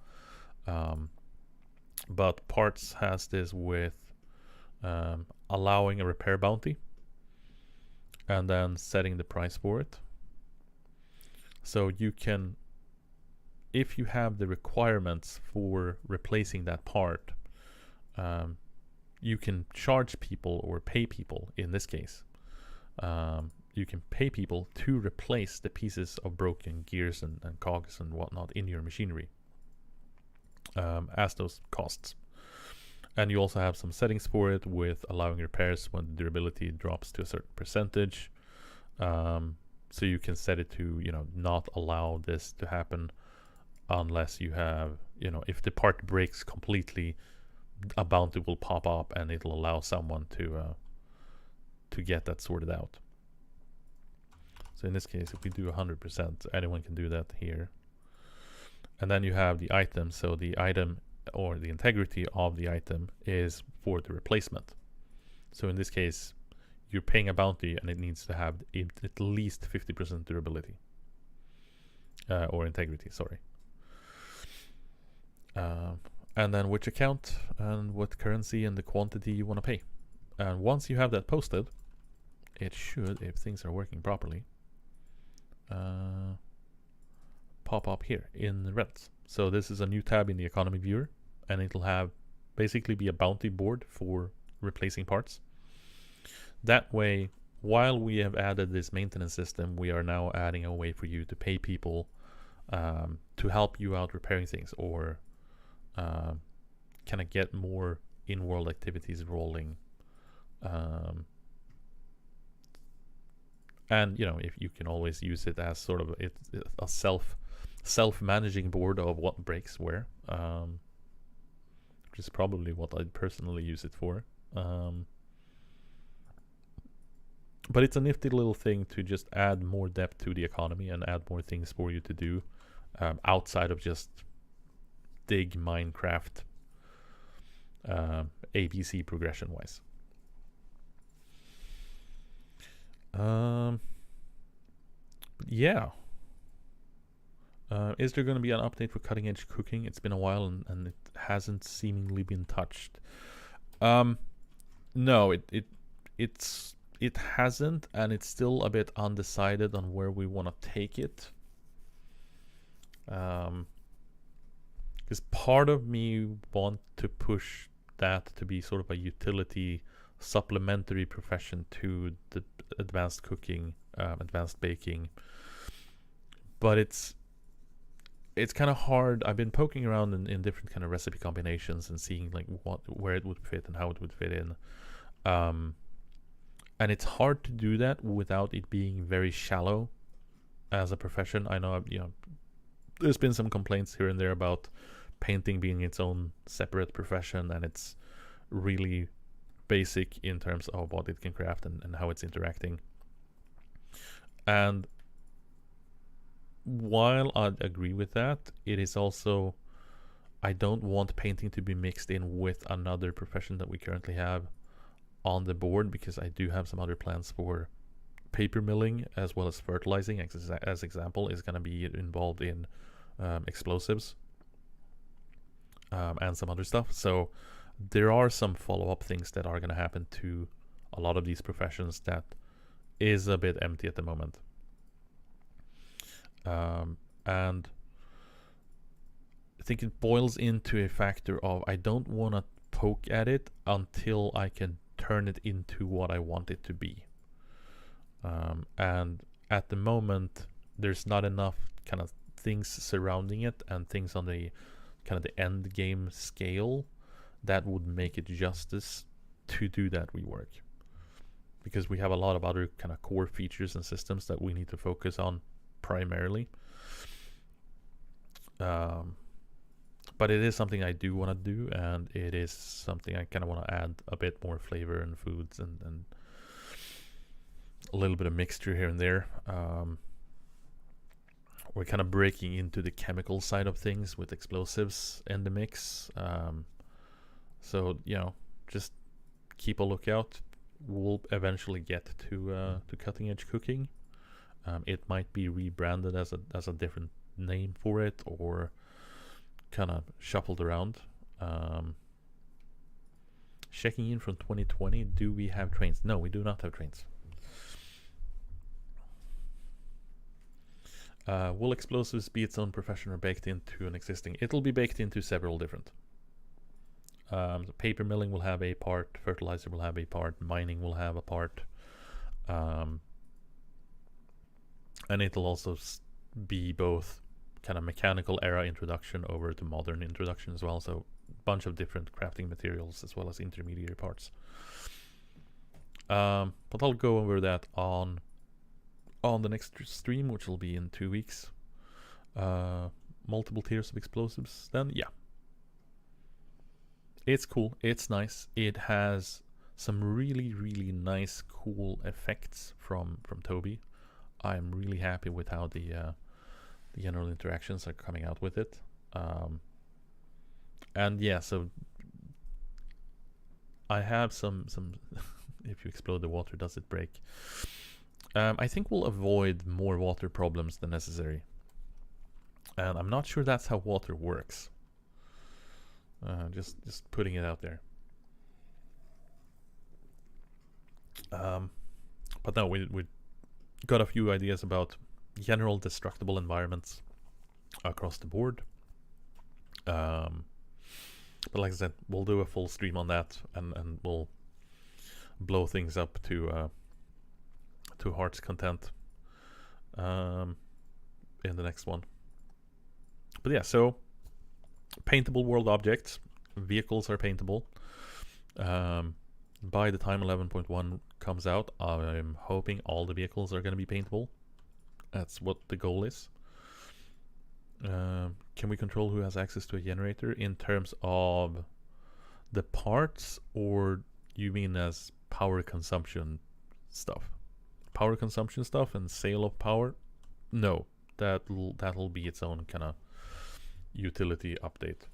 but parts has this with allowing a repair bounty. and then setting the price for it. So you can, if you have the requirements for replacing that part, you can charge people or pay people in this case. You can pay people to replace the pieces of broken gears and cogs and whatnot in your machinery as those costs. And you also have some settings for it with allowing repairs when the durability drops to a certain percentage. So you can set it to, not allow this to happen unless you have, if the part breaks completely, a bounty will pop up and it'll allow someone to get that sorted out. So in this case, if we do 100%, anyone can do that here. And then you have the item. So the item or the integrity of the item is for the replacement. So in this case, you're paying a bounty and it needs to have at least 50% durability. Or integrity, sorry. And then which account and what currency and the quantity you want to pay. And once you have that posted, it should, if things are working properly, pop up here in rents. So this is a new tab in the economy viewer, and it'll have basically be a bounty board for replacing parts. That way, while we have added this maintenance system, we are now adding a way for you to pay people to help you out repairing things, or kind of get more in-world activities rolling. And if you can always use it as sort of a self-managing board of what breaks where, which is probably what I'd personally use it for. But it's a nifty little thing to just add more depth to the economy and add more things for you to do outside of just dig Minecraft ABC progression wise. Yeah. Is there going to be an update for cutting edge cooking? It's been a while and it hasn't seemingly been touched. No, it hasn't, and it's still a bit undecided on where we want to take it. Because part of me want to push that to be sort of a utility supplementary profession to the advanced cooking, advanced baking. But it's kind of hard. I've been poking around in different kind of recipe combinations and seeing like where it would fit and how it would fit in. And it's hard to do that without it being very shallow as a profession. I know, there's been some complaints here and there about painting being its own separate profession, and it's really basic in terms of what it can craft and how it's interacting. And while I'd agree with that, it is also, I don't want painting to be mixed in with another profession that we currently have on the board, because I do have some other plans for paper milling as well as fertilizing. As example, is going to be involved in explosives and some other stuff. So there are some follow-up things that are going to happen to a lot of these professions that is a bit empty at the moment. And I think it boils into a factor of I don't want to poke at it until I can turn it into what I want it to be. And at the moment, there's not enough kind of things surrounding it and things on the kind of the end game scale that would make it justice to do that rework. Because we have a lot of other kind of core features and systems that we need to focus on primarily. But it is something I do want to do, and it is something I kind of want to add a bit more flavor and foods and a little bit of mixture here and there. We're kind of breaking into the chemical side of things with explosives in the mix. So, just keep a lookout. We'll eventually get to cutting edge cooking. It might be rebranded as a different name for it, or kind of shuffled around. Checking in from 2020. Do we have trains? No, we do not have trains. Will explosives be its own profession or baked into an existing? It'll be baked into several different. So paper milling will have a part, fertilizer will have a part, mining will have a part, and it'll also be both kind of mechanical era introduction over to modern introduction as well. So a bunch of different crafting materials as well as intermediary parts. But I'll go over that on the next stream, which will be in 2 weeks. Multiple tiers of explosives. Then yeah, it's cool. It's nice. It has some really nice, cool effects from Toby. I'm really happy with how the general interactions are coming out with it. And yeah, so I have some if you explode the water, does it break? I think we'll avoid more water problems than necessary. And I'm not sure that's how water works. Just putting it out there. But no, we got a few ideas about general destructible environments across the board. But like I said, we'll do a full stream on that, and we'll blow things up to heart's content in the next one. But yeah, so paintable world objects, vehicles are paintable. By the time 11.1 comes out, I'm hoping all the vehicles are going to be paintable. That's what the goal is. Can we control who has access to a generator in terms of the parts, or you mean as power consumption stuff? Power consumption stuff and sale of power? No, that'll be its own kind of utility update.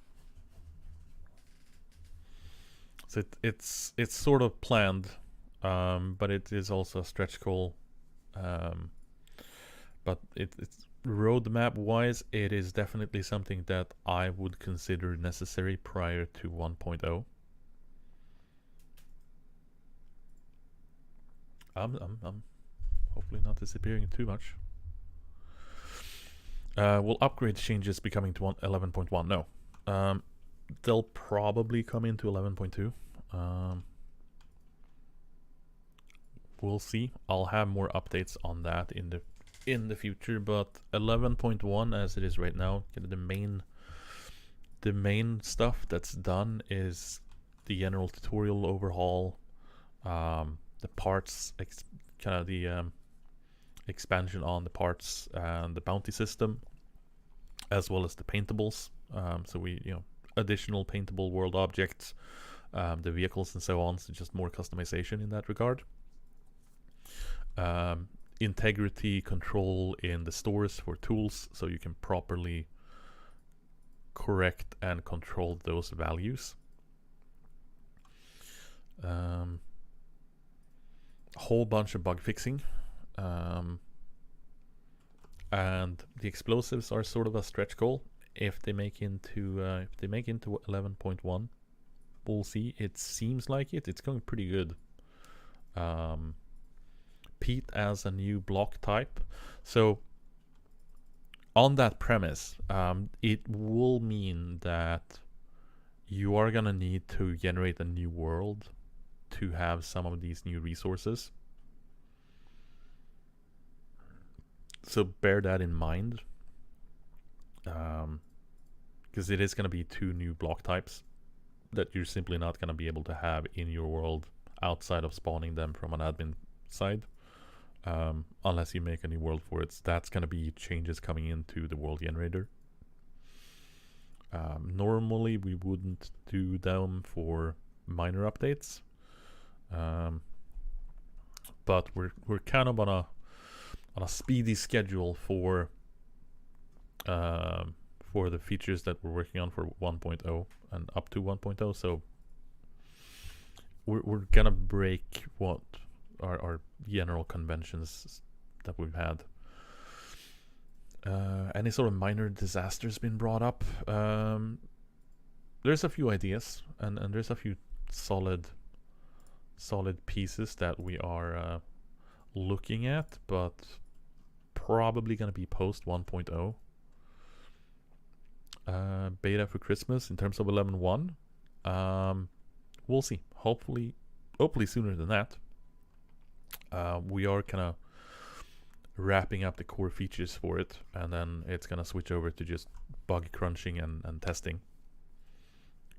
So it's sort of planned, but it is also a stretch goal. But it's roadmap wise, it is definitely something that I would consider necessary prior to 1.0. I'm hopefully not disappearing too much. Will upgrade changes be coming to 11.1? No. They'll probably come into 11.2. We'll see. I'll have more updates on that in the future, but 11.1 as it is right now, the main stuff that's done is the general tutorial overhaul, the parts, kind of the expansion on the parts and the bounty system, as well as the paintables. So we, additional paintable world objects, the vehicles and so on. So just more customization in that regard. Integrity control in the stores for tools, so you can properly correct and control those values. A whole bunch of bug fixing. And the explosives are sort of a stretch goal. If they make into 11.1, we'll see. It seems like it's going pretty good. Peat as a new block type. So on that premise, it will mean that you are gonna need to generate a new world to have some of these new resources. So bear that in mind, because it is going to be 2 new block types that you're simply not going to be able to have in your world outside of spawning them from an admin side, unless you make a new world for it. So that's going to be changes coming into the world generator. Normally we wouldn't do them for minor updates, but we're kind of on a speedy schedule for the features that we're working on for 1.0 and up to 1.0. So we're gonna break what our general conventions that we've had. Any sort of minor disasters been brought up? There's a few ideas, and there's a few solid pieces that we are looking at, but probably going to be post 1.0 beta for Christmas in terms of 11.1. We'll see. Hopefully sooner than that. We are kind of wrapping up the core features for it, and then it's going to switch over to just bug crunching and testing.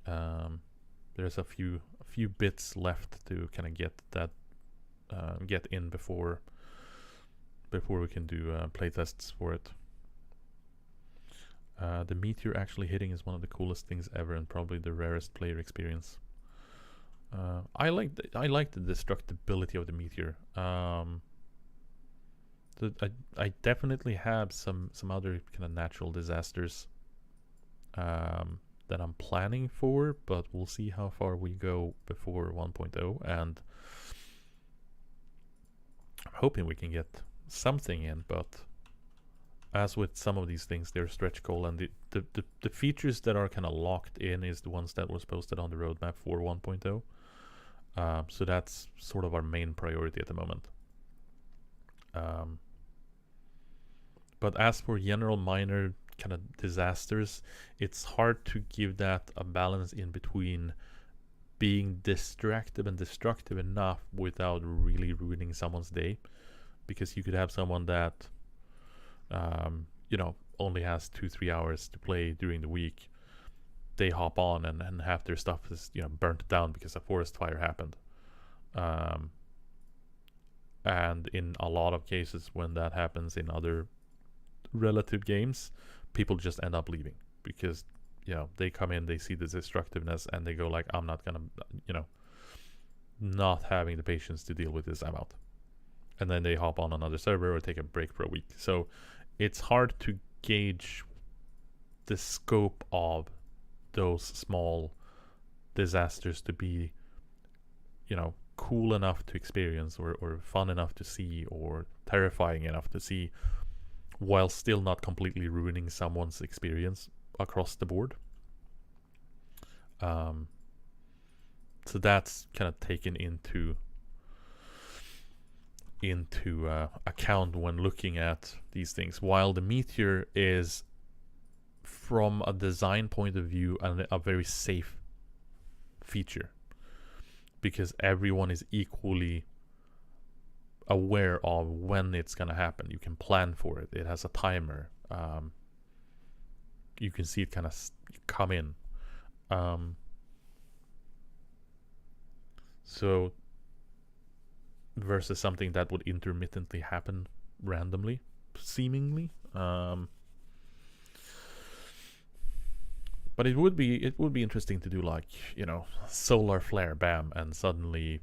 There's a few bits left to kind of get in before we can do playtests for it. The meteor actually hitting is one of the coolest things ever, and probably the rarest player experience. I like the destructibility of the meteor. I definitely have some other kind of natural disasters that I'm planning for, but we'll see how far we go before 1.0, and I'm hoping we can get something in, but as with some of these things, they're stretch goal, and the features that are kind of locked in is the ones that was posted on the roadmap for 1.0. So that's sort of our main priority at the moment. But as for general minor kind of disasters, it's hard to give that a balance in between being distractive and destructive enough without really ruining someone's day, because you could have someone that only has 2-3 hours to play during the week. They hop on and half their stuff is burnt down because a forest fire happened. And in a lot of cases when that happens in other relative games, people just end up leaving because they come in, they see the destructiveness, and they go like, I'm not gonna not having the patience to deal with this, I'm out. And then they hop on another server or take a break for a week. So it's hard to gauge the scope of those small disasters to be cool enough to experience, or fun enough to see, or terrifying enough to see, while still not completely ruining someone's experience across the board. So that's kind of taken into account when looking at these things, while the meteor is, from a design point of view, a very safe feature, because everyone is equally aware of when it's going to happen. You can plan for it. It has a timer. You can see it kind of come in. So versus something that would intermittently happen randomly, seemingly. But it would be interesting to do, like, solar flare, bam, and suddenly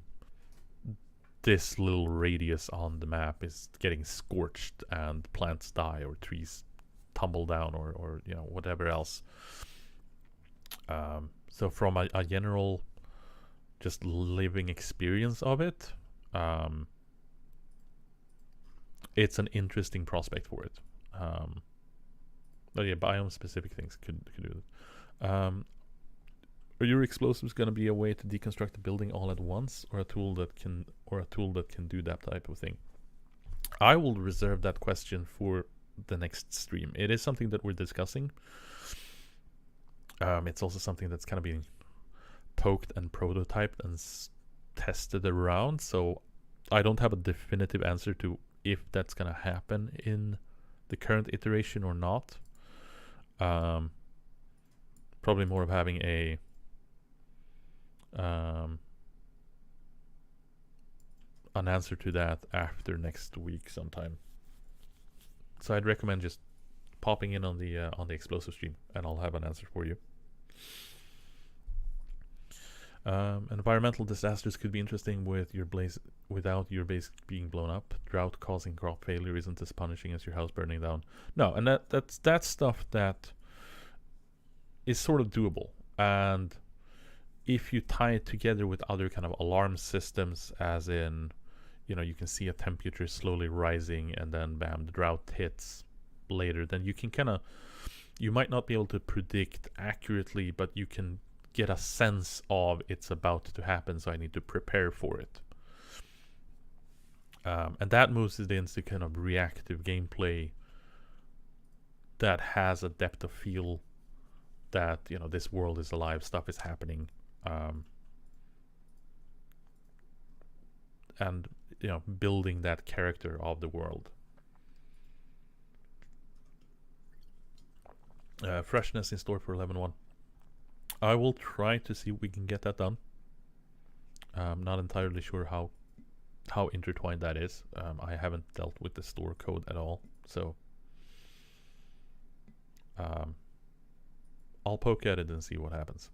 this little radius on the map is getting scorched and plants die or trees tumble down or whatever else. So from a general just living experience of it, it's an interesting prospect for it. But yeah, biome specific things could do it. Are your explosives going to be a way to deconstruct the building all at once, or a tool that can do that type of thing? I will reserve that question for the next stream. It is something that we're discussing. It's also something that's kind of being poked and prototyped and tested around, so I don't have a definitive answer to if that's going to happen in the current iteration or not. Probably more of having an answer to that after next week sometime. So I'd recommend just popping in on the explosive stream, and I'll have an answer for you. Environmental disasters could be interesting with your blaze without your base being blown up. Drought causing crop failure isn't as punishing as your house burning down. No, and that's stuff that is sort of doable. And if you tie it together with other kind of alarm systems, as in, you can see a temperature slowly rising and then bam, the drought hits later, then you can you might not be able to predict accurately, but you can get a sense of it's about to happen, so I need to prepare for it. And that moves it into kind of reactive gameplay that has a depth of feel that, you know, this world is alive, stuff is happening, and, you know, building that character of the world. Freshness in store for 11.1. I will try to see if we can get that done. I'm not entirely sure how intertwined that is. I haven't dealt with the store code at all, so I'll poke at it and see what happens.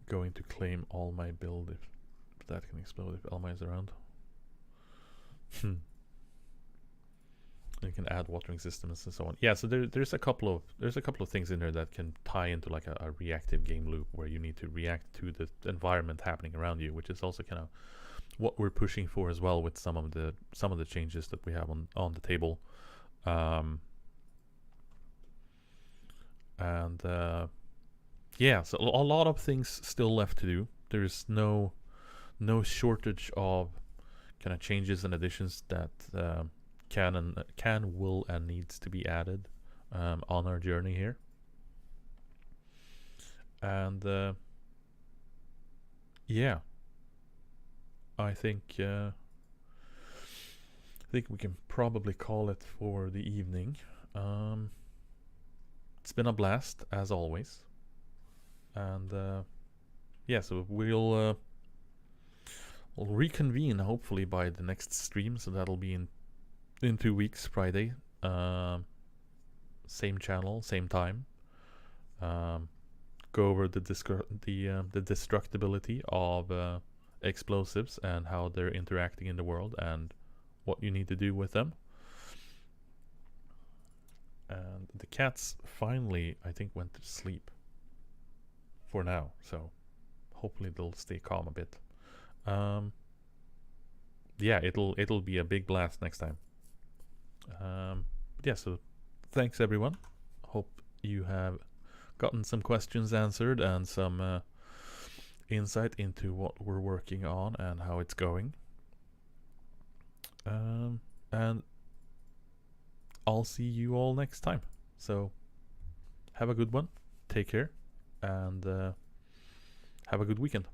Going to claim all my build if that can explode if Elma is around. You can add watering systems and so on. Yeah, so there's a couple of things in there that can tie into like a reactive game loop where you need to react to the environment happening around you, which is also kind of what we're pushing for as well with some of the changes that we have on the table. Yeah, so a lot of things still left to do. There's no shortage of kind of changes and additions that can, will, and needs to be added on our journey here. And yeah, I think we can probably call it for the evening. It's been a blast as always, and yeah, so we'll reconvene hopefully by the next stream. So that'll be in 2 weeks, Friday. Same channel, same time. Go over the destructibility of explosives and how they're interacting in the world and what you need to do with them. And the cats finally, I think, went to sleep for now, so hopefully they'll stay calm a bit. Yeah, it'll be a big blast next time. Yeah, so thanks everyone. Hope you have gotten some questions answered and some insight into what we're working on and how it's going. And I'll see you all next time. So have a good one, take care, and have a good weekend.